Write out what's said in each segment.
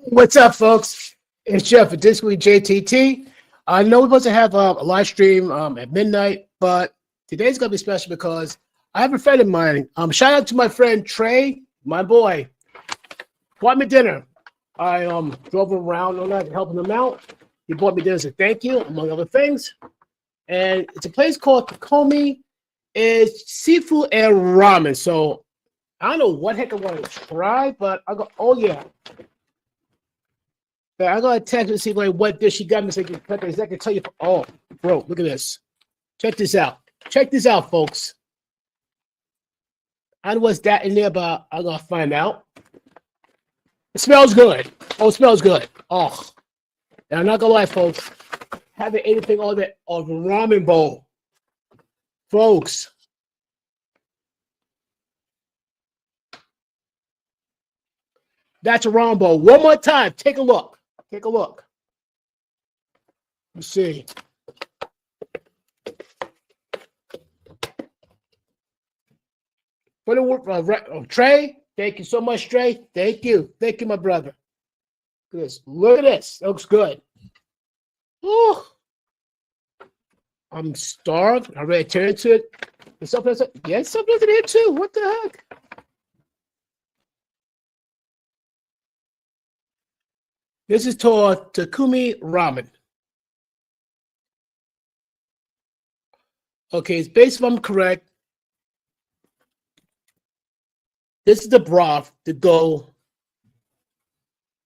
What's up, folks? It's Jeff at this week JTT. I know we're supposed to have a live stream at midnight, but today's gonna be special because I have a friend of mine. Shout out to my friend Trey, my boy. Bought me dinner. I drove him around all that, helping him out. He bought me dinner as a thank you, among other things. And it's a place called Takomi. It's seafood and ramen. So I don't know what heck I want to try, but I go, oh yeah. But I got a text and see like what dish she got me so I can tell you. Oh, bro, look at this. Check this out. Check this out, folks. I don't know what's that in there, but I'm gonna find out. It smells good. Oh, it smells good. Oh, and I'm not gonna lie, folks. Haven't ate anything all that of a ramen bowl, folks. That's a ramen bowl. One more time. Take a look. Take a look. Let's see. For the Trey, thank you so much, Trey. Thank you. Thank you, my brother. Look at this. Look at this. It looks good. Oh, I'm starved. I'm ready to turn to it. There's something else. Yeah, something else in here too. What the heck? This is called Takumi Ramen. Okay, it's based if I'm correct. This is the broth to go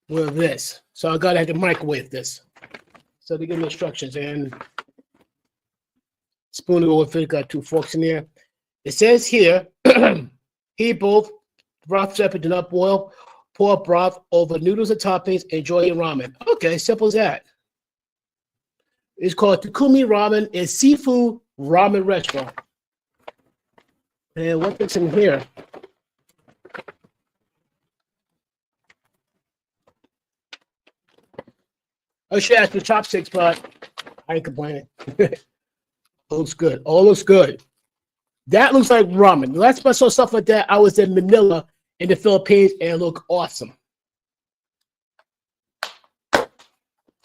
with this. So I gotta have to microwave this. So they give me instructions and spoon to go with it. Got 2 forks in there. It says here, heat both broth separate, do not boil. Pour broth over noodles and toppings. Enjoy your ramen. Okay, simple as that. It's called Takumi Ramen. It's seafood ramen restaurant. And what's in here? I should ask for chopsticks, but I ain't complaining. Looks good. All looks good. That looks like ramen. The last time I saw stuff like that, I was in Manila in the Philippines, and it looked awesome.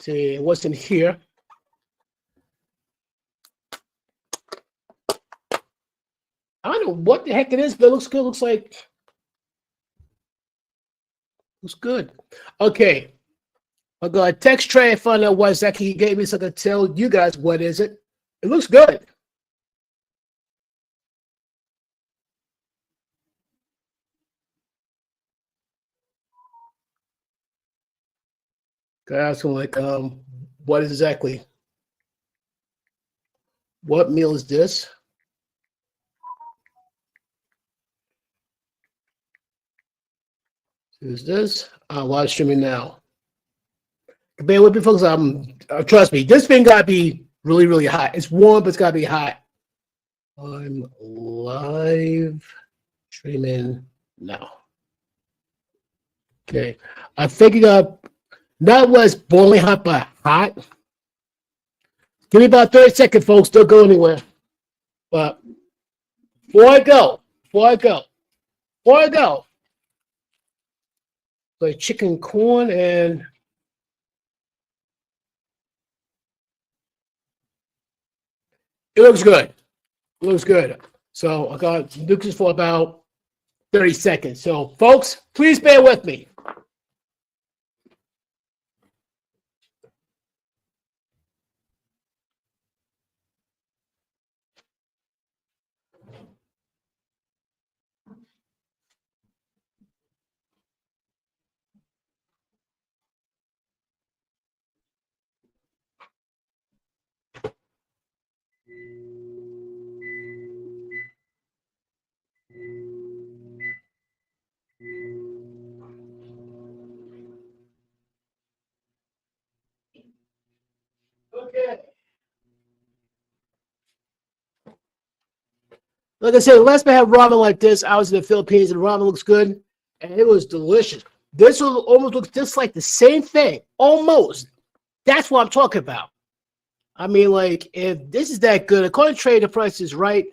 See what's in here. I don't know what the heck it is, but it looks good. Looks like looks good. Okay. I'm gonna text Trey and find out what exactly he gave me so I can tell you guys what is it. It looks good. Guys, I'm like, what is exactly? What meal is this? Is this? Live streaming now. Bear with me, folks. Trust me, this thing gotta be really, really hot. It's warm, but it's gotta be hot. I'm live streaming now. Okay, I figured out not was boiling hot, but hot. Give me about 30 seconds, folks. Don't go anywhere. But before I go, like chicken corn and it looks good. It looks good. So I got Lucas for about 30 seconds. So folks, please bear with me. Okay. Like I said, last time I had ramen like this, I was in the Philippines and ramen looks good and it was delicious. This will almost looks just like the same thing. Almost. That's what I'm talking about. I mean, like, if this is that good, according to Trade, the price is right.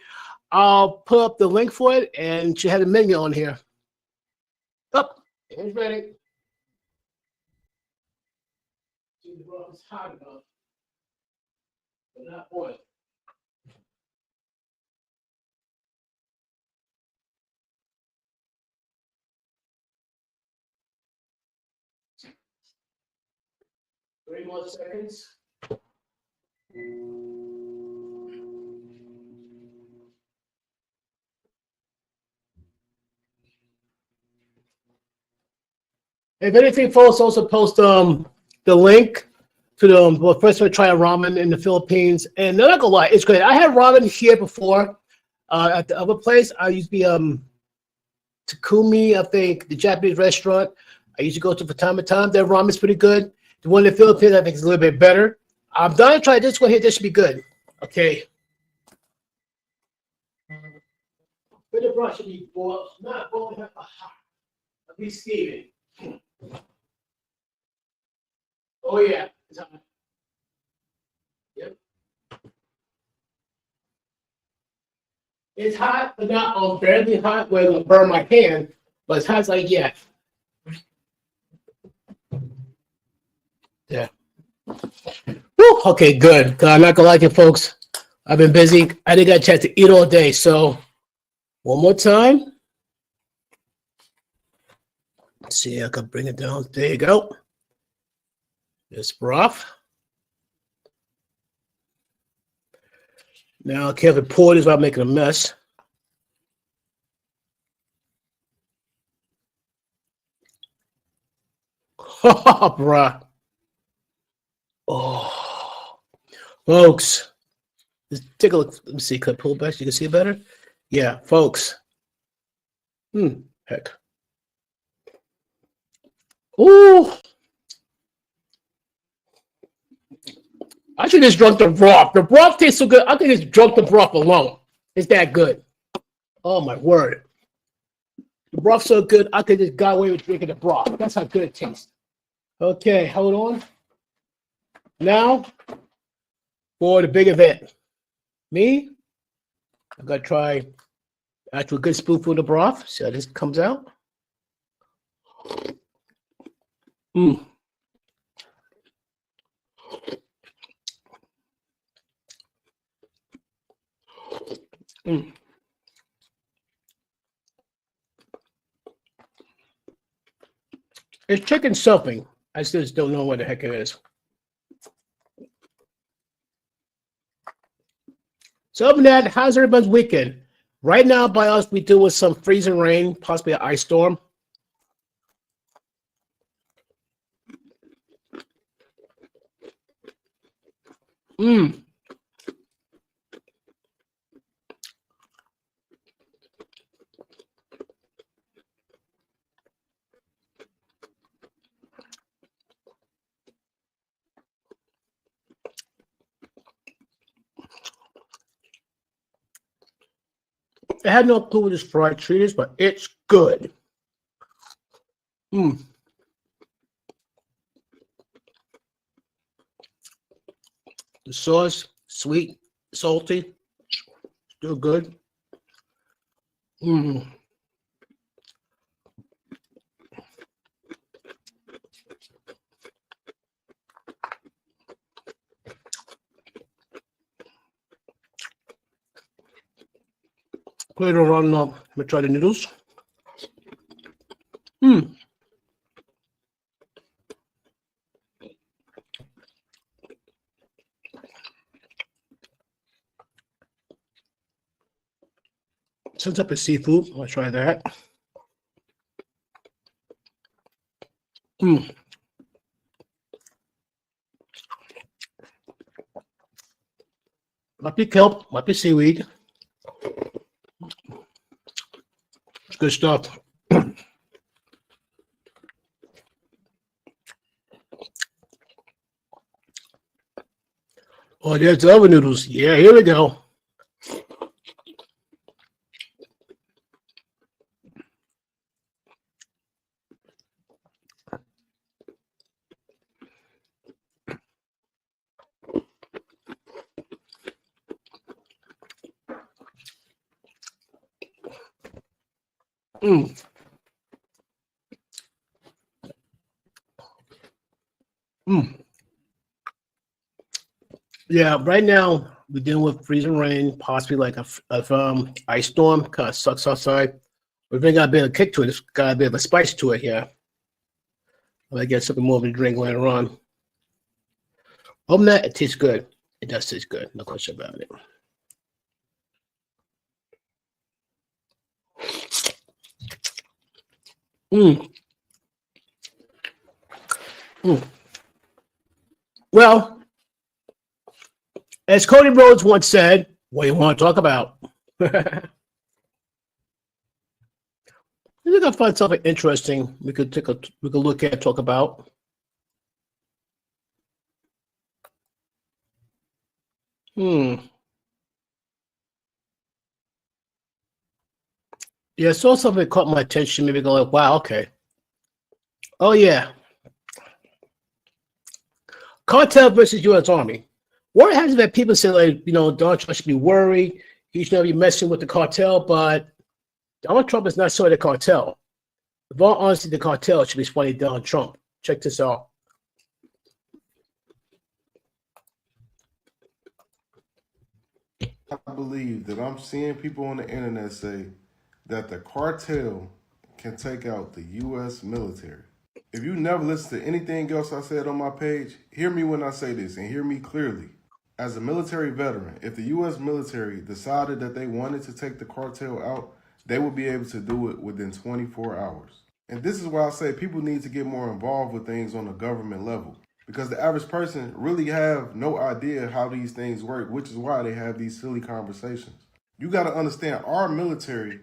I'll put up the link for it and she had a menu on here. Up. It's ready. See, the broth is hot enough, but not boiled. Three more seconds. If anything, folks, also post the link to the well, first time I tried ramen in the Philippines, and they're not gonna lie, it's great. I had ramen here before at the other place. I used to be Takumi, I think, the Japanese restaurant. I used to go to from time to time. Their ramen's pretty good. The one in the Philippines, I think, is a little bit better. I'm dying to try this one here. This should be good. Okay. But the broth should be boiled, not boiled, but hot. At least steaming. Oh yeah. It's hot. Yep. It's hot, but not barely hot where it'll burn my hand. But it's hot like yeah. Yeah. Woo, okay, good. I'm not gonna lie to you, folks. I've been busy. I didn't get a chance to eat all day. So one more time. Let's see, I can bring it down. There you go. This broth. Now, carefully pour this without making a mess. Oh, bruh. Oh, folks. Let's take a look. Let me see. Could I pull back so you can see it better? Yeah, folks. Heck. Ooh. I should just drunk the broth. The broth tastes so good. I could just drunk the broth alone. It's that good. Oh my word. The broth's so good, I could just got away with drinking the broth. That's how good it tastes. Okay, hold on. Now for the big event. Me, I'm gonna try actually a good spoonful of the broth. See how this comes out. Mm. Mm. It's chicken stuffing. I just don't know what the heck it is. So other than that, how's everybody's weekend? Right now, by us, we deal with some freezing rain, possibly an ice storm. It I had no clue what this fried treat is, but it's good. The sauce, sweet, salty, still good. Put it on. Let me try the noodles. Since up is seafood, I'll try that. Might be kelp, might be seaweed. It's good stuff. Oh, there's the other noodles. Yeah, here we go. Yeah, right now we're dealing with freezing rain, possibly like a ice storm. Kind of sucks outside. But we got a bit of kick to it. It's got a bit of a spice to it. Yeah, I get something more of a drink later on. Other than that, it tastes good. It does taste good. No question about it. Mm, mm. Well, as Cody Rhodes once said, "What do you want to talk about?" I think I find something interesting. We could look at talk about. Hmm. Yeah, I saw something that caught my attention. Maybe go like, "Wow, okay." Oh yeah, cartel versus U.S. Army. Word has it that people say like, Donald Trump should be worried. He should not be messing with the cartel, but Donald Trump is not sort of the cartel. With all honesty, the cartel should be fighting Donald Trump. Check this out. I believe that I'm seeing people on the internet say that the cartel can take out the U.S. military. If you never listen to anything else I said on my page, hear me when I say this and hear me clearly. As a military veteran, if the U.S. military decided that they wanted to take the cartel out, they would be able to do it within 24 hours. And this is why I say people need to get more involved with things on a government level. Because the average person really have no idea how these things work, which is why they have these silly conversations. You got to understand our military,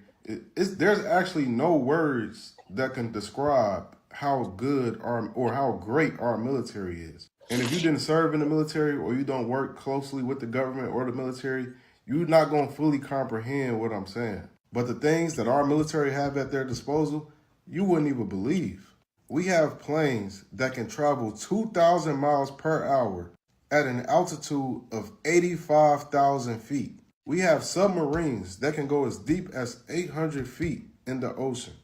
there's actually no words that can describe how good or how great our military is. And if you didn't serve in the military or you don't work closely with the government or the military, you're not going to fully comprehend what I'm saying. But the things that our military have at their disposal, you wouldn't even believe. We have planes that can travel 2,000 miles per hour at an altitude of 85,000 feet. We have submarines that can go as deep as 800 feet in the ocean.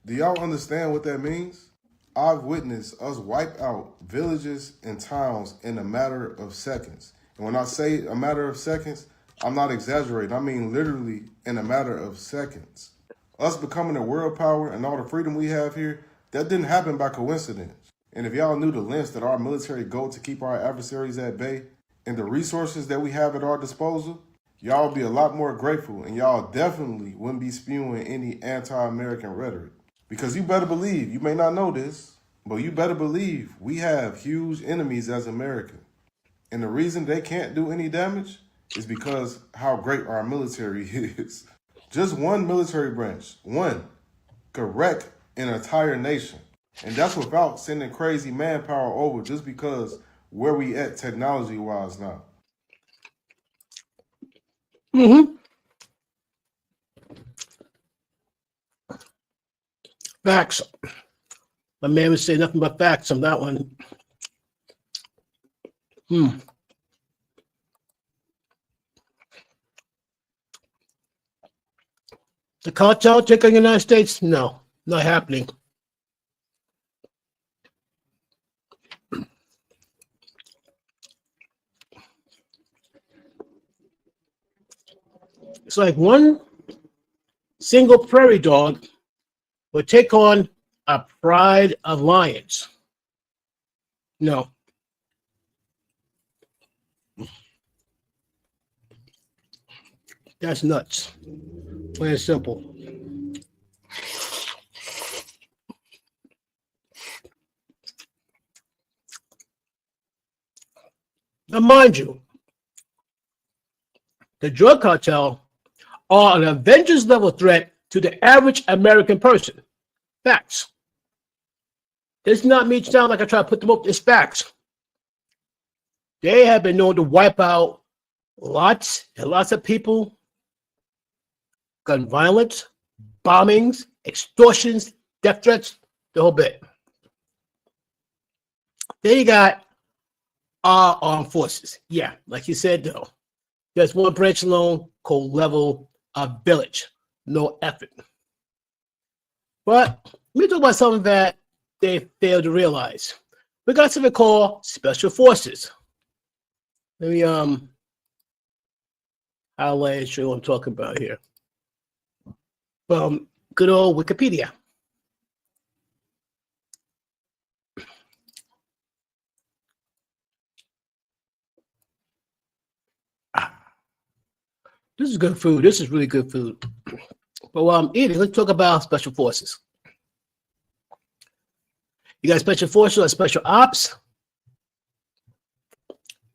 Do y'all understand what that means? I've witnessed us wipe out villages and towns in a matter of seconds. And when I say a matter of seconds, I'm not exaggerating. I mean literally in a matter of seconds. Us becoming a world power and all the freedom we have here, that didn't happen by coincidence. And if y'all knew the lengths that our military go to keep our adversaries at bay and the resources that we have at our disposal, y'all would be a lot more grateful and y'all definitely wouldn't be spewing any anti-American rhetoric. Because you better believe, you may not know this, but you better believe we have huge enemies as Americans. And the reason they can't do any damage is because how great our military is. Just one military branch, one, could wreck an entire nation. And that's without sending crazy manpower over just because where we at technology wise now. Mm-hmm. Facts. My man would say nothing but facts on that one. Hmm. The cartel taking the United States? No, not happening. It's like one single prairie dog would take on a pride of lions. No, that's nuts. Plain and simple. Now, mind you, the drug cartel are an Avengers level threat to the average American person. Facts. This is not me sound like I try to put them up. It's facts. They have been known to wipe out lots and lots of people, gun violence, bombings, extortions, death threats, the whole bit. Then you got our armed forces. Yeah, like you said, though. There's one branch alone called level of village. No effort. But let me talk about something that they failed to realize. We got something called special forces. Let me highlight and show you what I'm talking about here. Good old Wikipedia. This is good food. This is really good food. But while I'm eating, let's talk about special forces. You got special forces or special ops,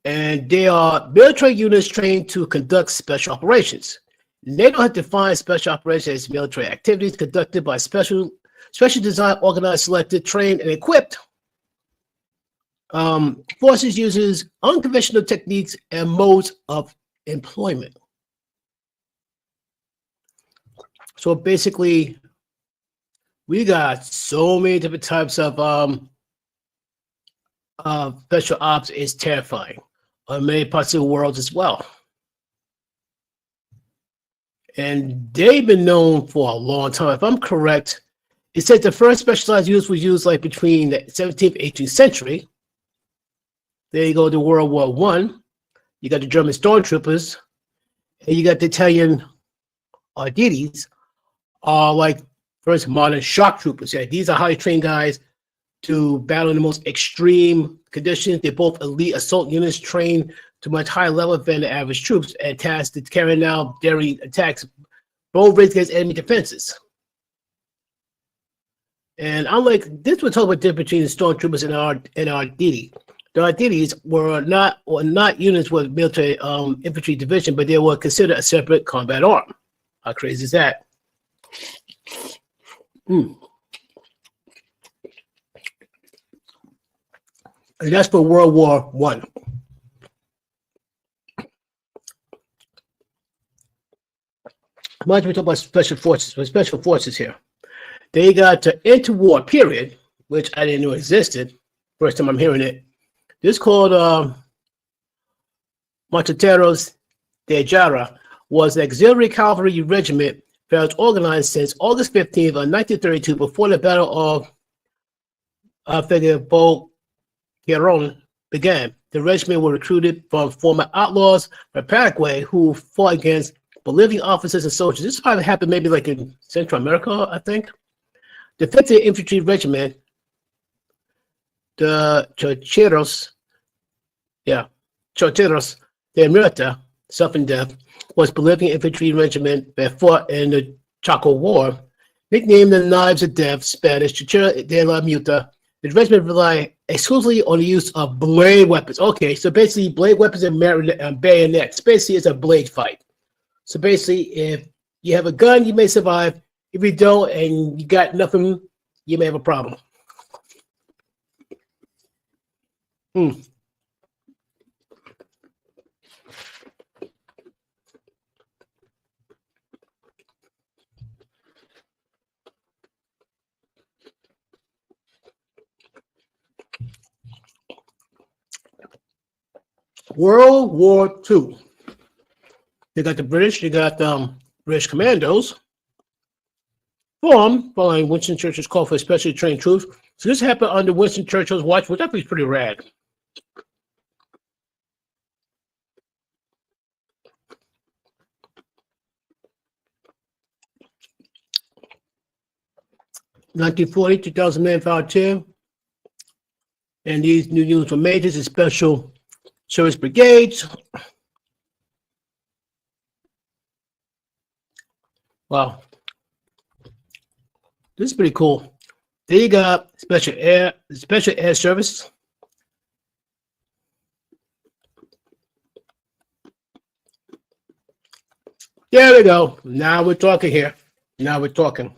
and they are military units trained to conduct special operations. They don't have to define special operations as military activities conducted by special designed, organized, selected, trained, and equipped forces uses unconventional techniques and modes of employment. So basically, we got so many different types of special ops. It's terrifying on many parts of the world as well. And they've been known for a long time. If I'm correct, it said the first specialized units was used like between the 17th and 18th century. There you go to World War One. You got the German stormtroopers, and you got the Italian Ardites, are like first modern shock troopers. Yeah, these are highly trained guys to battle in the most extreme conditions. They're both elite assault units trained to much higher level than the average troops and tasked to carry out daring attacks, both raised against enemy defenses. And I'm like, this would talk about the difference between the stormtroopers and Arditi. The Ardites were not units with military infantry division, but they were considered a separate combat arm. How crazy is that? And that's for World War One. Why don't we talk about special forces? For special forces here, they got the interwar period, which I didn't know existed. First time I'm hearing it. This called Monteteros de Jara was an auxiliary cavalry regiment that was organized since August 15th of 1932, before the Battle of Boquerón began. The regiment were recruited from former outlaws from Paraguay who fought against Bolivian officers and soldiers. This probably happened maybe like in Central America, I think. The 50th Infantry Regiment, the Chocheros de Muerta, suffering death, was Bolivian infantry regiment that fought in the Chaco War. Nicknamed the Knives of Death, Spanish, Chochera de la Muta, the regiment relied exclusively on the use of blade weapons. Okay, so basically blade weapons and bayonets. Basically, it's a blade fight. So basically, if you have a gun, you may survive. If you don't and you got nothing, you may have a problem. World War II. You got the British, you got British commandos formed following Winston Churchill's call for specially trained troops. So this happened under Winston Churchill's watch, which I think is pretty rad. In 1940, 2009 volunteer, and these new units were majors and special service brigades. Wow. This is pretty cool. There you got special air service. There we go. Now we're talking here. Now we're talking.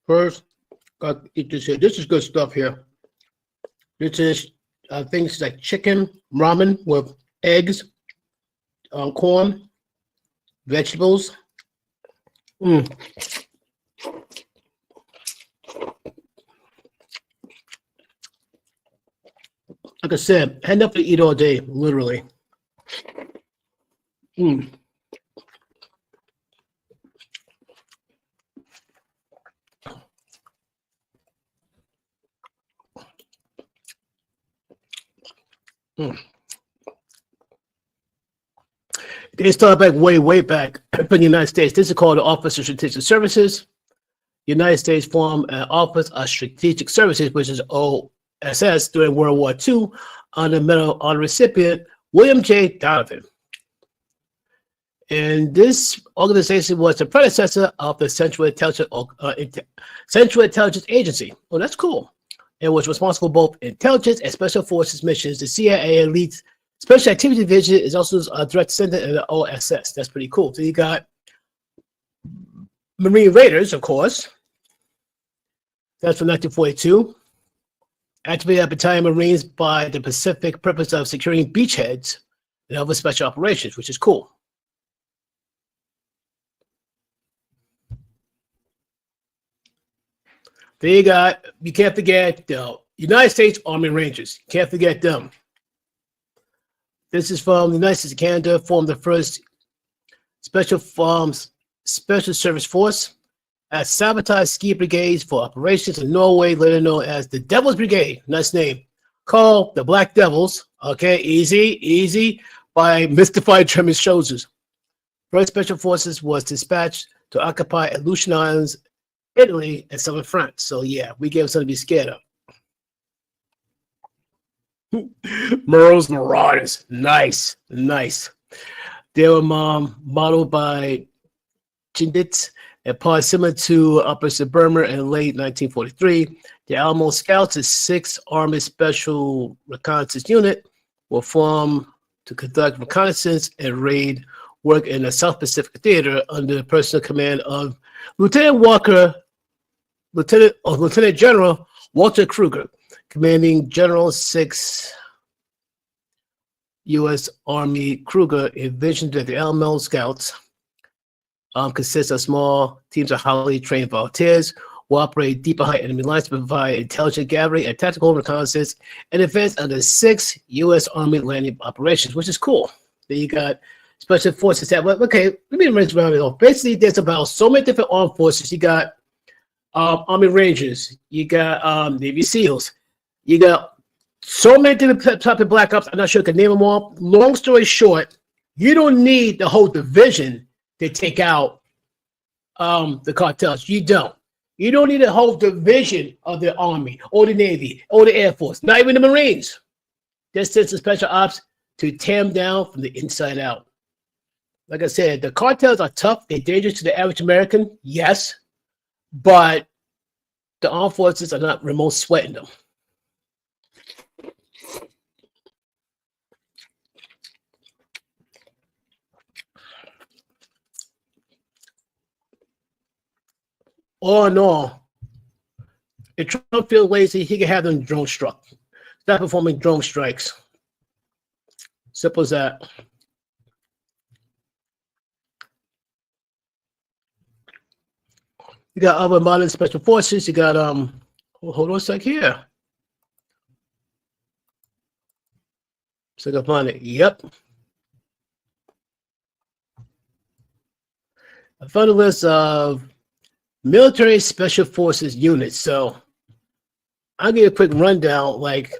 First, got to eat this here. This is good stuff here. This is things like chicken, ramen with eggs, corn, vegetables. Like I said, I had enough to eat all day, literally. They started back way back in the United States. This is called the Office of Strategic Services. The United States formed an Office of Strategic Services, which is OSS, during World War II under Medal Honor recipient William J. Donovan. And this organization was the predecessor of the Central Intelligence Agency. Oh, that's cool. It was responsible for both intelligence and special forces missions. The CIA Elite Special Activity Division is also a direct descendant of the OSS. That's pretty cool. So you got Marine Raiders, of course. That's from 1942. Activated a battalion of Marines by the specific purpose of securing beachheads and other special operations, which is cool. Then you can't forget the United States Army Rangers. Can't forget them. This is from the United States of Canada, formed the first special service force as sabotage ski brigades for operations in Norway, later known as the Devil's Brigade. Nice name. Called the Black Devils. Okay, easy. By mystified German soldiers. First special forces was dispatched to occupy Aleutian Islands, Italy, and southern France. So yeah, we gave them something to be scared of. Merle's Marauders. Nice. They were modeled by Chindits, a part similar to Operation Burma in late 1943. The Alamo Scouts, a 6th Army Special Reconnaissance Unit, were formed to conduct reconnaissance and raid work in the South Pacific Theater under the personal command of Lieutenant General Walter Kruger, commanding General 6th U.S. Army. Kruger envisioned that the Alamo Scouts consists of small teams of highly trained volunteers who operate deep behind enemy lines to provide intelligent gathering and tactical reconnaissance and advance under 6th U.S. Army landing operations, which is cool. Then you got special forces that, okay, let me range around it all. Basically, there's about so many different armed forces. You got Army Rangers, you got Navy SEALs, you got so many different types of Black Ops. I'm not sure I can name them all. Long story short, you don't need the whole division to take out the cartels. You don't. You don't need a whole division of the Army or the Navy or the Air Force, not even the Marines. Just sends the special ops to tear them down from the inside out. Like I said, the cartels are tough. They're dangerous to the average American, yes, but the armed forces are not remote sweating them. All in all, if Trump feels lazy, he can have them drone struck. Stop performing drone strikes. Simple as that. You got other modern special forces. You got hold on a sec here. So I can find it. Yep. I found a list of military special forces units. So I'll give you a quick rundown, like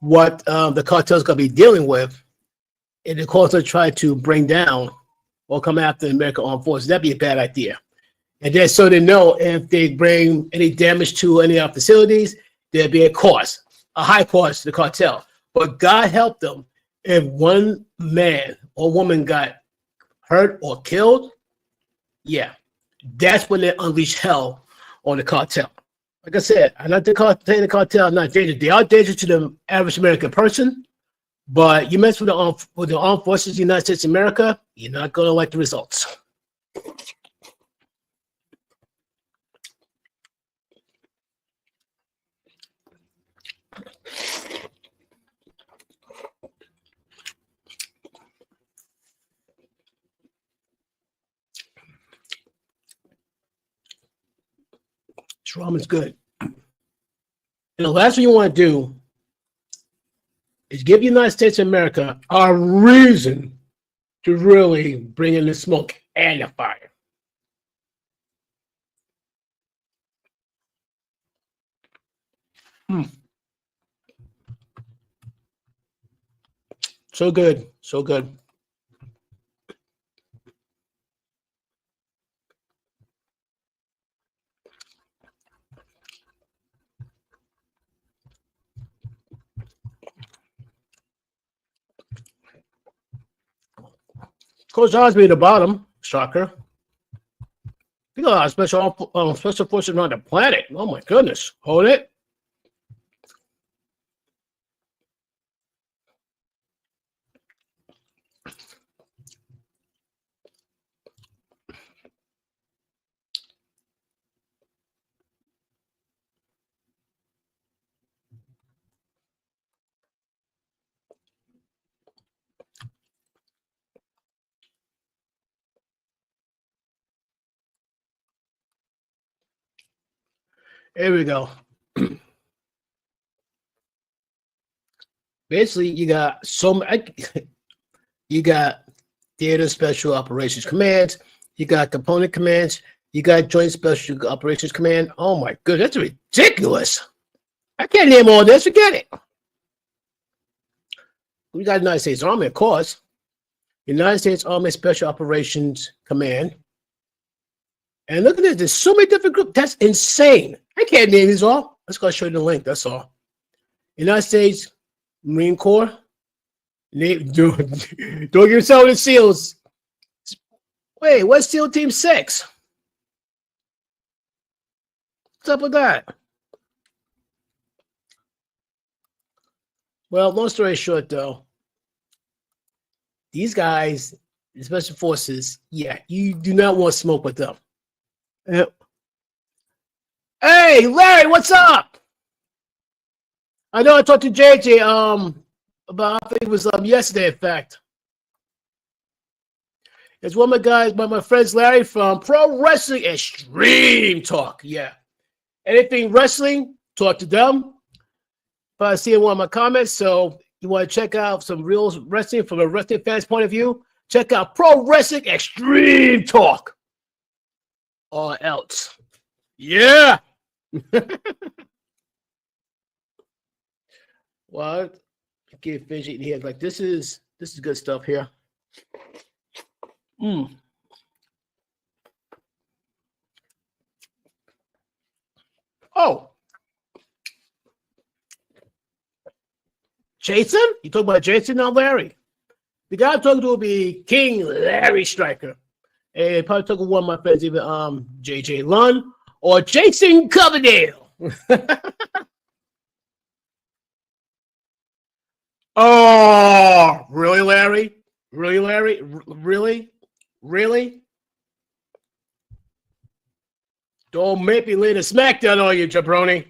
what the cartel's gonna be dealing with, and the cartel try to bring down or come after the American Armed Forces. That'd be a bad idea. And then so they know if they bring any damage to any of our facilities, there'd be a cost, a high cost to the cartel. But God help them if one man or woman got hurt or killed. Yeah, that's when they unleash hell on the cartel. Like I said, I'm not saying the cartel are not dangerous. They are dangerous to the average American person, but you mess with the armed forces of the United States of America, you're not going to like the results. This ramen's good. And the last thing you want to do is give the United States of America a reason to really bring in the smoke and the fire. So good, so good. Coach Osby at the bottom. Shocker. You got a lot of special forces on the planet. Oh my goodness. Hold it. Here we go. Basically, you got you got Theater Special Operations Commands, you got Component Commands, you got Joint Special Operations Command. Oh my goodness, that's ridiculous. I can't name all this. Forget it. We got United States Army, of course. United States Army Special Operations Command. And look at this. There's so many different groups. That's insane. I can't name these all. Let's go show you the link. That's all. United States Marine Corps. Don't give yourself the SEALs. Wait, what's SEAL Team 6? What's up with that? Well, long story short, though, these guys, the Special Forces, yeah, you do not want to smoke with them. Hey, Larry, what's up? I know I talked to JJ about, I think it was yesterday, in fact. It's one of my friends, Larry, from Pro Wrestling Extreme Talk. Yeah. Anything wrestling, talk to them. But I see in one of my comments, so you want to check out some real wrestling from a wrestling fan's point of view, check out Pro Wrestling Extreme Talk. Or else. Yeah. Well, I get fidget here. Like this is good stuff here. Oh. Jason? You talking about Jason, not Larry? The guy I'm talking to will be King Larry Stryker. And probably talking to one of my friends, either JJ Lunn or Jason Coverdale. Oh, really, Larry? Really, Larry? Really? Really? Don't make me lay the smackdown on you, jabroni.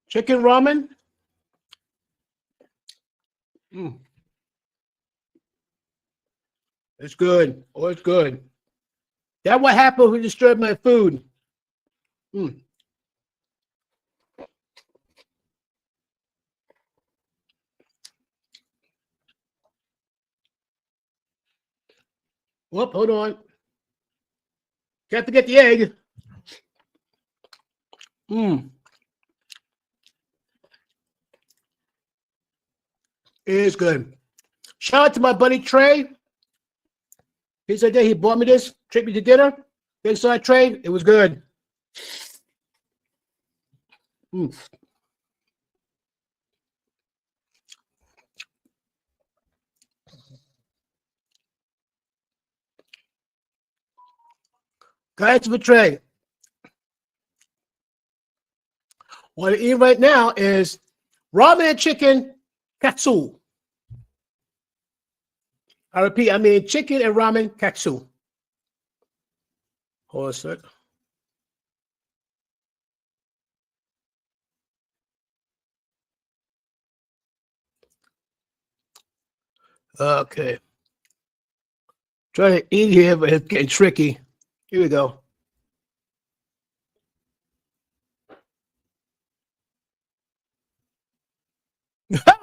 Chicken ramen? It's good. Oh, it's good. That what happened when you disturbed my food. Whoop, hold on. Can't forget the egg. It is good. Shout out to my buddy Trey. He said that he bought me this, treat me to dinner. Thanks to Trey. It was good. Guys, for Trey. What I eat right now is ramen and chicken katsu. I repeat, I mean chicken and ramen katsu. Hold on a sec. Okay. Trying to eat here, but it's getting tricky. Here we go.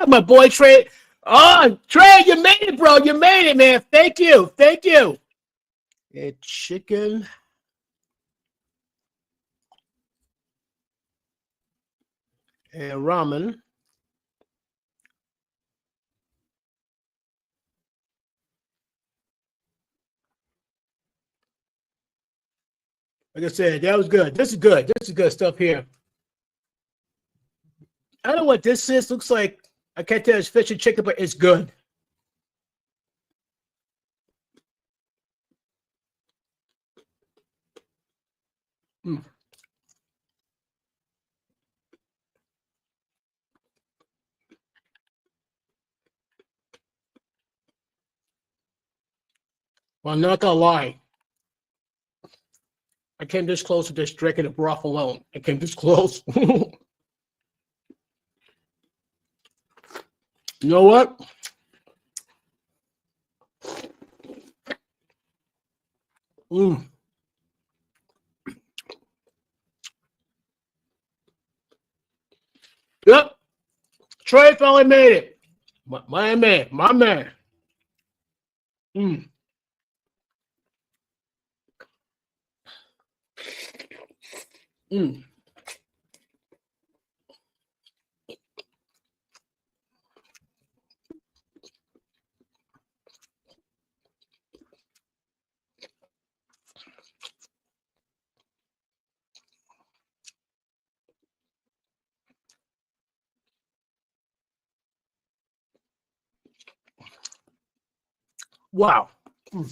My boy Trey. Oh, Trey, you made it, bro. You made it, man. Thank you. Thank you. And chicken. And ramen. Like I said, that was good. This is good. This is good stuff here. I don't know what this is. Looks like I can't tell it's fish and chicken, but it's good. Mm. Well, I'm not gonna lie. I came this close to just drinking the broth alone. I came this close. You know what? Mm. Yep. Trey finally made it. My man. My man. Mm. Mm. Wow. Mm.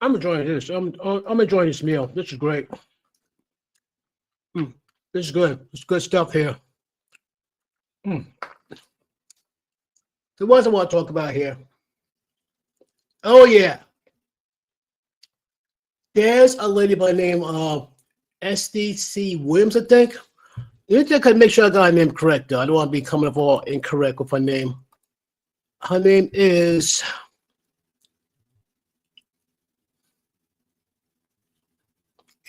I'm enjoying this. I'm enjoying this meal. This is great. Mm. This is good. It's good stuff here. Mm. So what else I want to talk about here? Oh yeah. There's a lady by the name of SDC Williams, I think. You just gotta make sure I got her name correct, though. I don't want to be coming up all incorrect with her name. Her name is.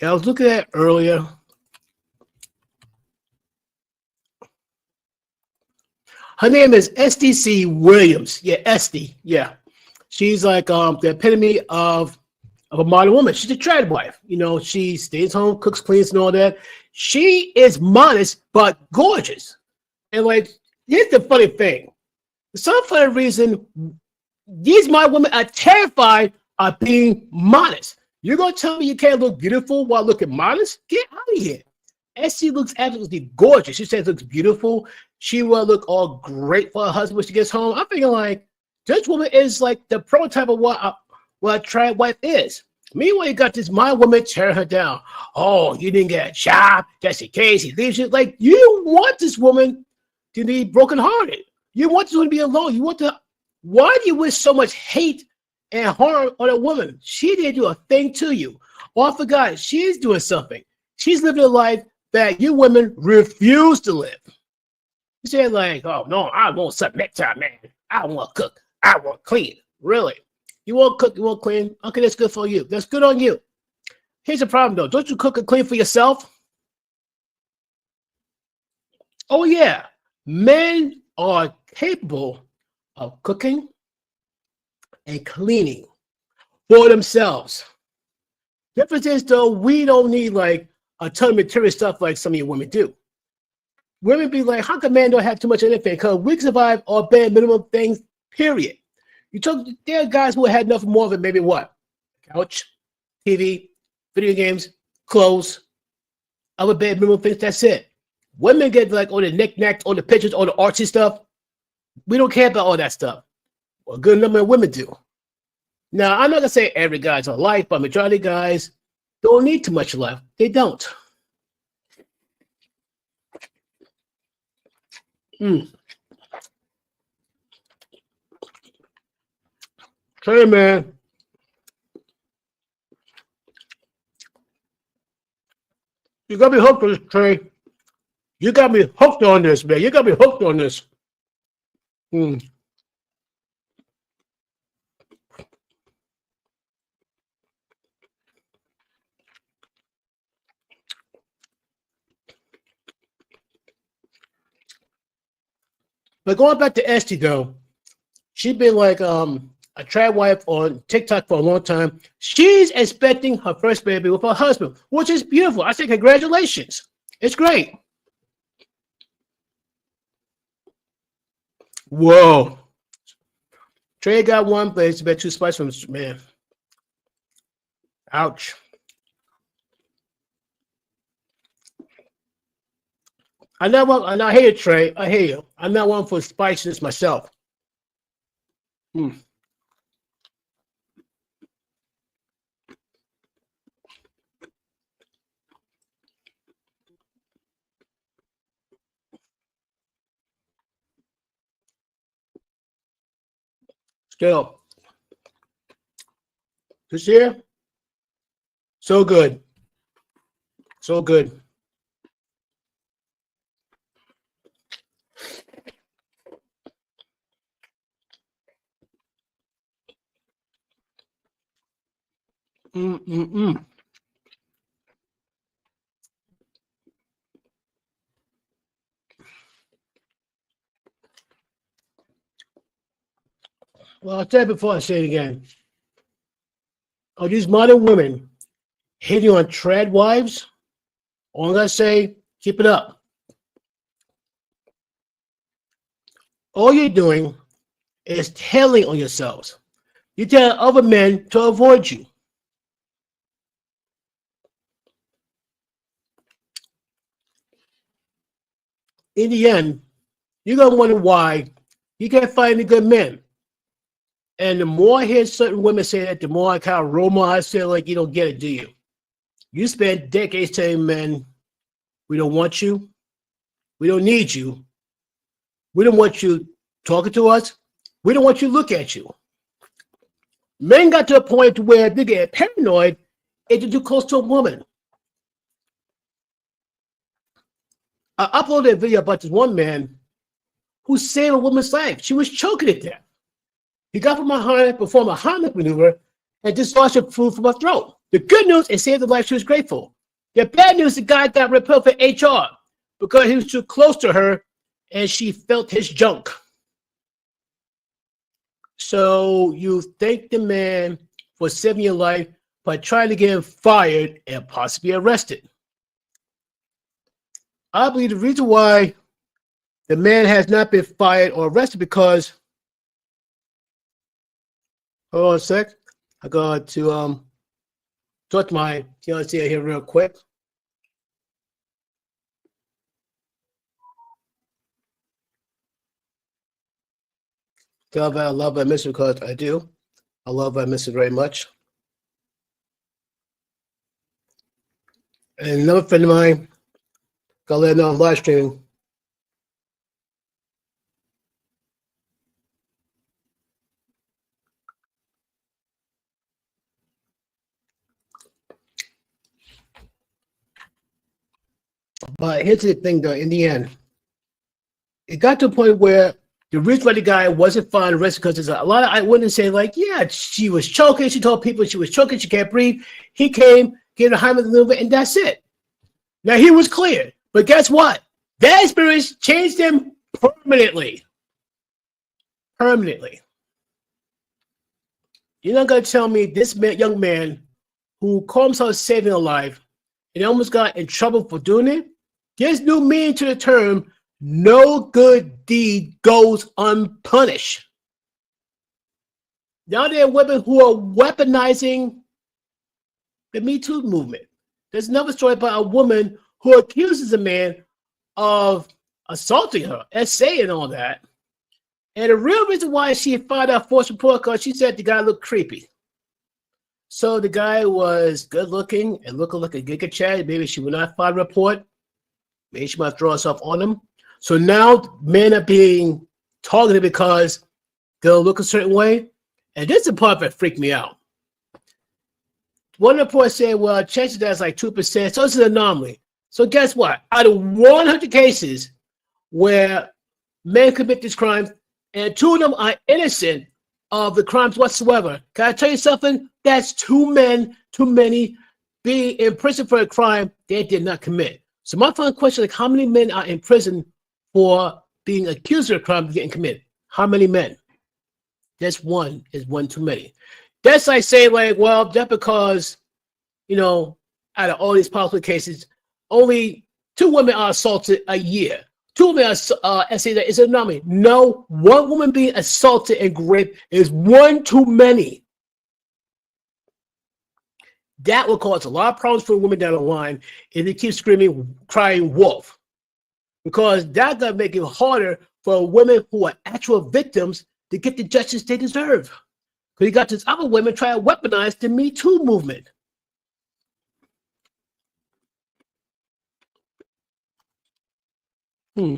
Yeah, I was looking at it earlier. Her name is SDC Williams. Yeah, SD. Yeah, she's like the epitome of a modern woman. She's a trad wife. You know, she stays home, cooks, cleans, and all that. She is modest but gorgeous. And like, here's the funny thing. For some funny reason, these modern women are terrified of being modest. You're gonna tell me you can't look beautiful while looking modest? Get out of here. SC looks absolutely gorgeous. She says looks beautiful. She will look all great for her husband when she gets home. I'm thinking like this woman is like the prototype of what a trad wife is. Meanwhile, you got this modern woman tearing her down. Oh, you didn't get a job. Just in case he leaves you. Like you want this woman to be brokenhearted. You want this woman to be alone. You want to. Why do you wish so much hate and harm on a woman? She didn't do a thing to you. Oh, I forgot. She's doing something. She's living a life that you women refuse to live. You say like, oh no, I won't submit to a man. I won't cook. I won't clean. Really? You won't cook, you won't clean? Okay, that's good for you. That's good on you. Here's the problem though. Don't you cook and clean for yourself? Oh yeah. Men are capable of cooking and cleaning for themselves. Difference is though, we don't need like a ton of material stuff like some of you women do. Women be like, how come men don't have too much of anything? Because we survive on bare minimum things, period. You talk, there are guys who had nothing more than maybe what? Couch, TV, video games, clothes, other bare minimum things, that's it. Women get like all the knickknacks, all the pictures, all the artsy stuff. We don't care about all that stuff. Well, a good number of women do. Now, I'm not gonna say every guy's alike, but majority of guys don't need too much life. They don't. Mm. Hey, man. You got me hooked on this, Trey. You got me hooked on this, man. You got me hooked on this. Mm. But going back to Esty though, she's been like a trad wife on TikTok for a long time. She's expecting her first baby with her husband, which is beautiful. I say congratulations. It's great. Whoa. Trey got one, but it's a bit too spicy from this man. Ouch. I hear you, Trey. I hear you. I'm not one for spiciness myself. Still, this year, so good. So good. Mm-mm-mm. Well, I'll tell you before I say it again. Are these modern women hitting on trad wives? All I'm going to say, keep it up. All you're doing is telling on yourselves. You tell other men to avoid you. In the end, you're going to wonder why you can't find any good men. And the more I hear certain women say that, the more I kind of roll my eyes, feel like you don't get it, do you? You spent decades telling men, we don't want you. We don't need you. We don't want you talking to us. We don't want you to look at you. Men got to a point where they get paranoid if they're too close to a woman. I uploaded a video about this one man who saved a woman's life. She was choking to death. He got from behind her, performed a Heimlich maneuver, and dislodged her food from her throat. The good news, it saved the life. She was grateful. The bad news, the guy got repelled for HR because he was too close to her and she felt his junk. So you thank the man for saving your life by trying to get him fired and possibly arrested. I believe the reason why the man has not been fired or arrested because, hold on a sec, I got to talk to my fiancé here real quick. Tell her I love her, I miss her because I do. I love her, I miss her very much. And another friend of mine, got to let her know I'm live streaming. But here's the thing, though, in the end, it got to a point where the reason why the guy wasn't found arrested because there's a lot of eyewitnesses saying, like, yeah, she was choking. She told people she was choking. She can't breathe. He came, gave her a Heimlich maneuver, and that's it. Now, he was clear. But guess what? That experience changed him permanently. Permanently. You're not going to tell me this young man who called himself saving a life and almost got in trouble for doing it, there's new meaning to the term, no good deed goes unpunished. Now there are women who are weaponizing the Me Too movement. There's another story about a woman who accuses a man of assaulting her, SA and all that. And the real reason why she filed out forced report because she said the guy looked creepy. So the guy was good looking and looking like a giga chat. Maybe she would not file a report. Maybe she might throw herself on him. So now men are being targeted because they'll look a certain way. And this is the part that freaked me out. One report said, well, chances that's like 2%. So it's an anomaly. So guess what? Out of 100 cases where men commit these crimes, and 2 of them are innocent of the crimes whatsoever. Can I tell you something? That's 2 men too many being in prison for a crime they did not commit. So my final question is, like, how many men are in prison for being accused of a crime getting committed. How many men? Just one is one too many. That's like saying, like, well, just because, out of all these possible cases, only 2 women are assaulted a year. 2 women are, I say that it's a anomaly. No, 1 woman being assaulted and raped is one too many. That will cause a lot of problems for women down the line if they keep screaming, crying wolf. Because that's going to make it harder for women who are actual victims to get the justice they deserve. Because you got these other women trying to weaponize the Me Too movement. Hmm.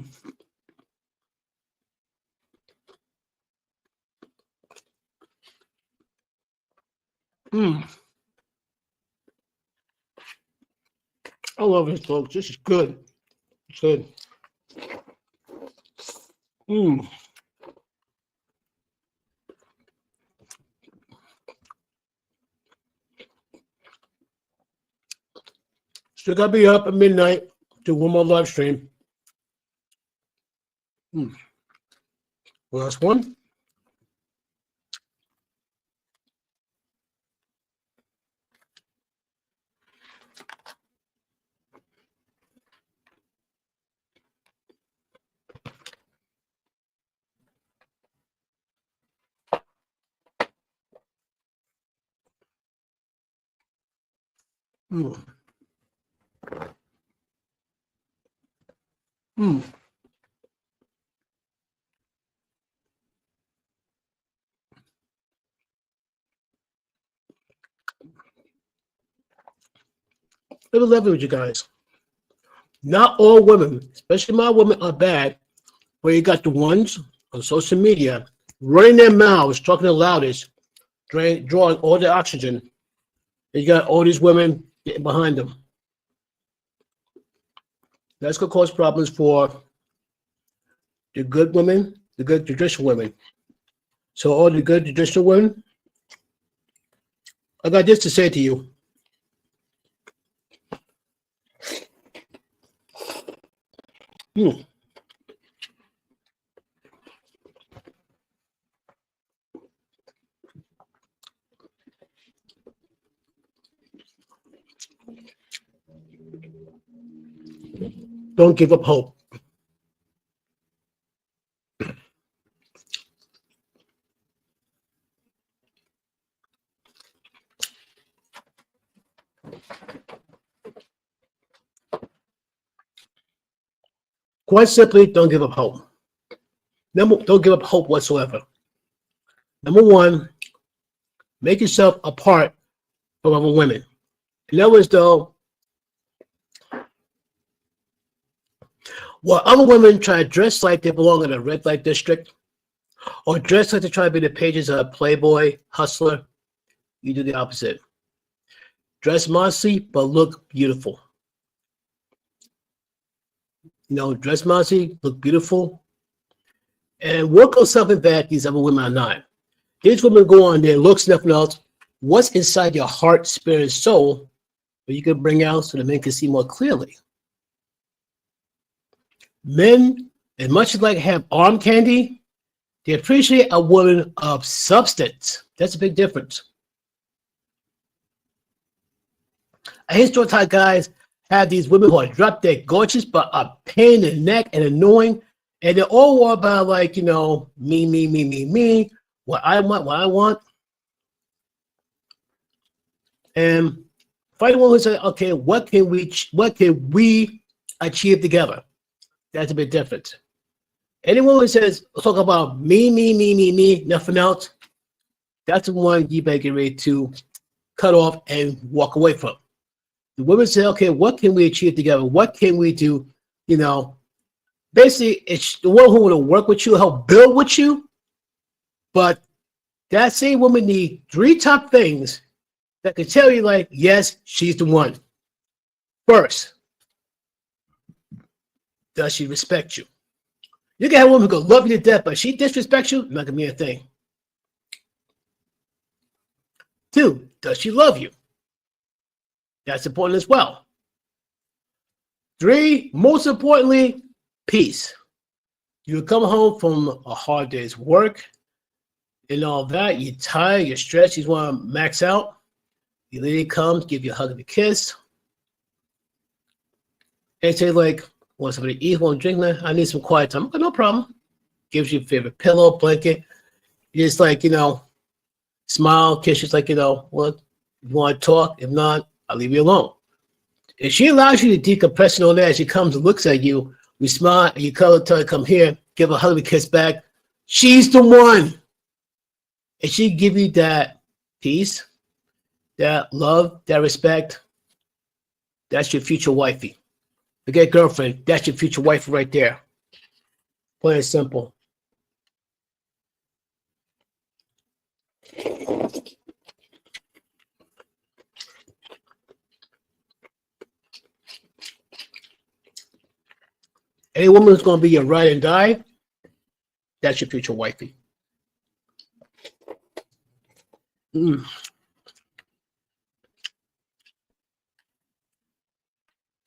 Hmm. I love this, folks. This is good. It's good. Hmm. Still got to be up at midnight to one more live stream. Last one. Hmm. Hmm. Let me level with you guys. Not all women, especially my women, are bad. Where you got the ones on social media running their mouths, talking the loudest, drawing all the oxygen. And you got all these women getting behind them. That's going to cause problems for the good women, the good traditional women. So all the good traditional women, I got this to say to you. Don't give up hope. Quite simply, don't give up hope. Don't give up hope whatsoever. Number one, make yourself apart from other women. In other words, though, while other women try to dress like they belong in a red light district, or dress like they try to be the pages of a Playboy hustler, you do the opposite. Dress modestly, but look beautiful. Dress modestly, look beautiful, and work on something that these other women are not. These women go on their looks, nothing else. What's inside your heart, spirit, and soul that you can bring out so the men can see more clearly? Men, as much as like have arm candy, they appreciate a woman of substance. That's a big difference. I hate story type guys have these women who are drop dead gorgeous but are pain in the neck and annoying, and they're all worried about me, what I want. And find one who says, okay, what can we achieve together? That's a bit different. Anyone who says, talk about me, nothing else, that's the one you better get ready to cut off and walk away from. The women say, okay, what can we achieve together? What can we do? Basically, it's the one who want to work with you, help build with you. But that same woman needs 3 top things that can tell you, yes, she's the one. First, does she respect you? You can have a woman who can love you to death, but if she disrespects you, not gonna be a thing. 2, does she love you? That's important as well. 3, most importantly, peace. You come home from a hard day's work and all that. You're tired, you're stressed, you want to max out. Your lady comes, give you a hug and a kiss, and say like, "Want somebody to eat? Want to drink? Man, I need some quiet time." Okay, no problem. Gives you your favorite pillow, blanket. You just like smile, kiss. Just like well, you want to talk. If not, I'll leave you alone. If she allows you to decompress and all that, she comes and looks at you. We smile, and you tell her, "Come here," give her a hug and a kiss back. She's the one, and she give you that peace, that love, that respect. That's your future wifey. Forget girlfriend. That's your future wife right there. Plain and simple. Any woman who's going to be your ride and die, that's your future wifey. Mm.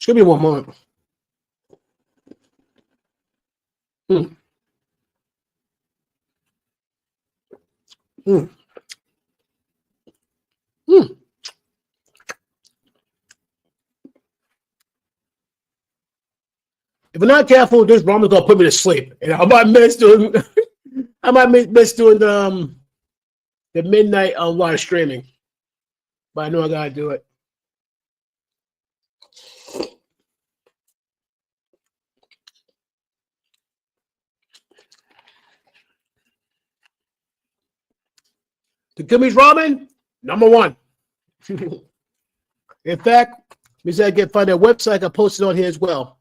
Give me one moment. Mm. Mm. Mm. If we're not careful, this woman's gonna put me to sleep, and I might miss doing. I might miss doing the midnight live streaming, but I know I gotta do it. The Gummy's Ramen, number one. In fact, let me see, find their website. I posted on here as well.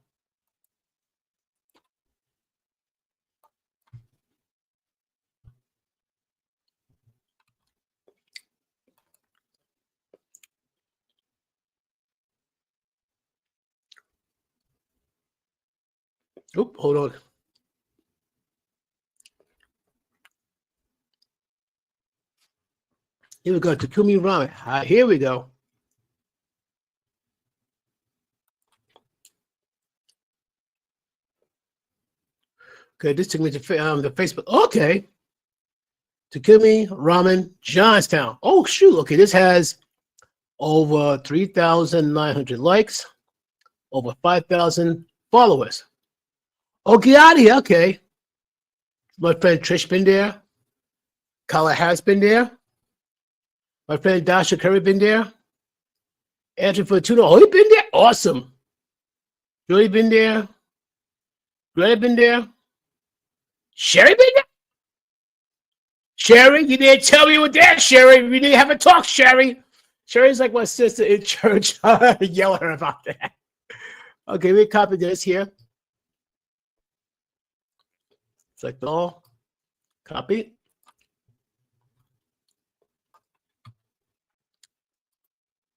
Oop, hold on. Here we go. Takumi Ramen. Here we go. Okay, this took me to the Facebook. Okay. Takumi Ramen Johnstown. Oh, shoot. Okay, this has over 3,900 likes, over 5,000 followers. Okay, out here. Okay. My friend Trish been there. Kala has been there. My friend Dasha Curry been there. Andrew Fortuna. Oh, he been there. Awesome. Joey been there. Greta been there. Sherry been there. Sherry, you didn't tell me you were there, Sherry. We didn't have a talk, Sherry. Sherry's like my sister in church. I yell at her about that. Okay, we copy this here. Select all. Copy.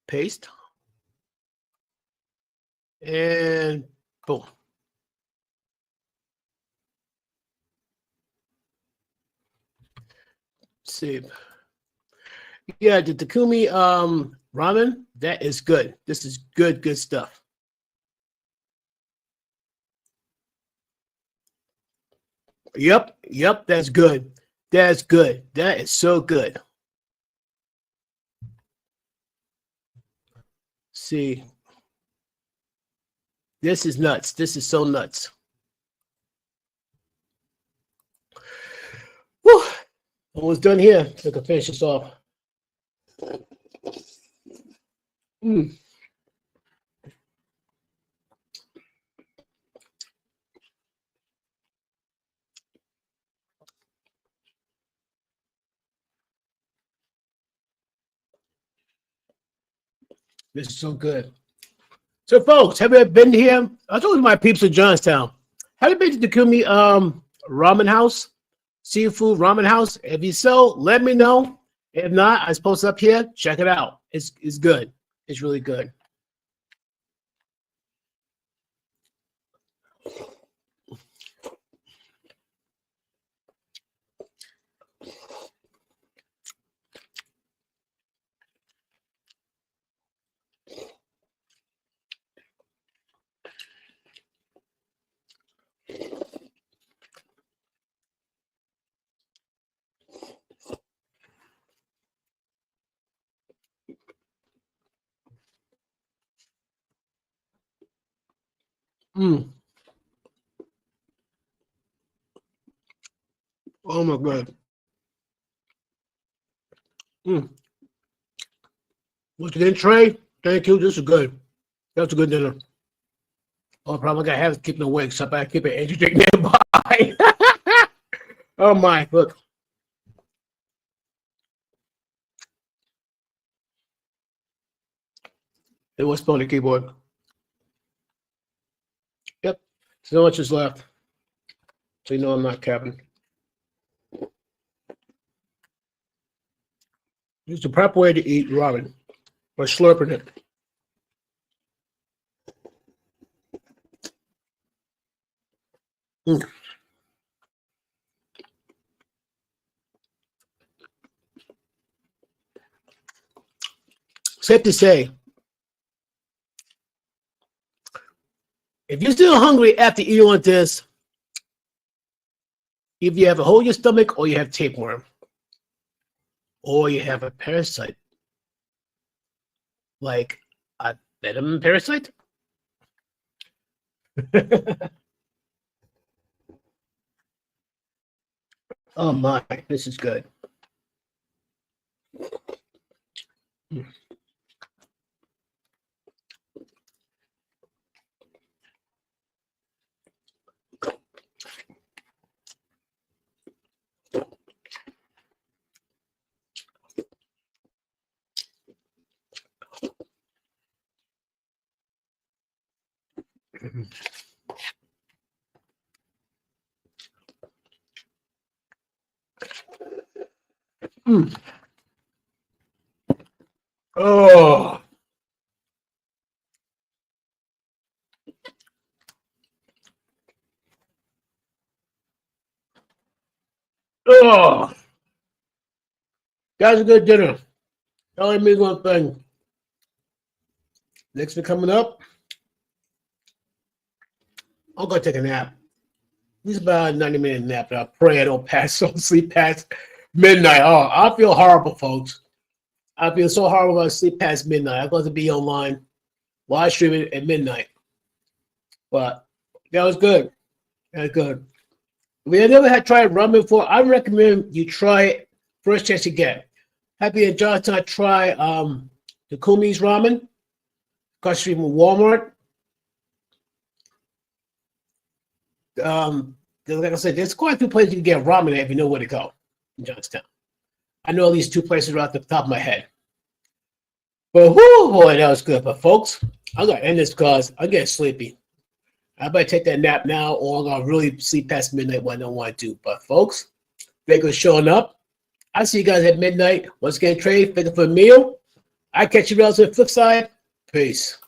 Paste. And boom. Save. Yeah, the Takumi ramen, that is good. This is good stuff. Yep, that's good. That's good. That is so good. See, this is nuts. This is so nuts. Whew. Almost done here. So I can finish this off. Mm. This is so good. So, folks, have you been here? I told you my peeps in Johnstown. Have you been to the Takumi ramen house? Seafood ramen house? If you so, let me know. If not, I post up here. Check it out. It's good. It's really good. Mm. Oh my God. Mm. What's again, Trey? Thank you. This is good. That's a good dinner. Oh, probably gotta have to keep me awake, so I better keep an energy drink nearby. Oh my, look. It was on the keyboard. Yep. So much is left. So you know I'm not capping. It's the proper way to eat ramen by slurping it. Mm. Safe to say, if you're still hungry after eating like this, if you have a hole in your stomach or you have tapeworm or you have a parasite, like a venom parasite. Oh my, this is good. Mm. Oh, oh, that's a good dinner. Only means one thing. Next week coming up, I'm gonna take a nap. This is about a 90-minute nap, and I pray I don't sleep past midnight. Oh, I feel horrible, folks. I feel so horrible about sleep past midnight. I'm going to be online, live streaming at midnight. But that was good. That was good. If you never had tried ramen before, I recommend you try it first chance you get. Happy and Jonathan, I try the Kumi's ramen, across the street from Walmart. Like I said, there's quite a few places you can get ramen at if you know where to go in Johnstown. I know at least 2 places right off the top of my head. But whoo, boy, that was good. But folks, I'm gonna end this because I'm getting sleepy. I better take that nap now, or I'm gonna really sleep past midnight when I don't want to. But folks, thank you for showing up. I'll see you guys at midnight. Once again, Trey, thank you for a meal. I catch you guys on the flip side. Peace.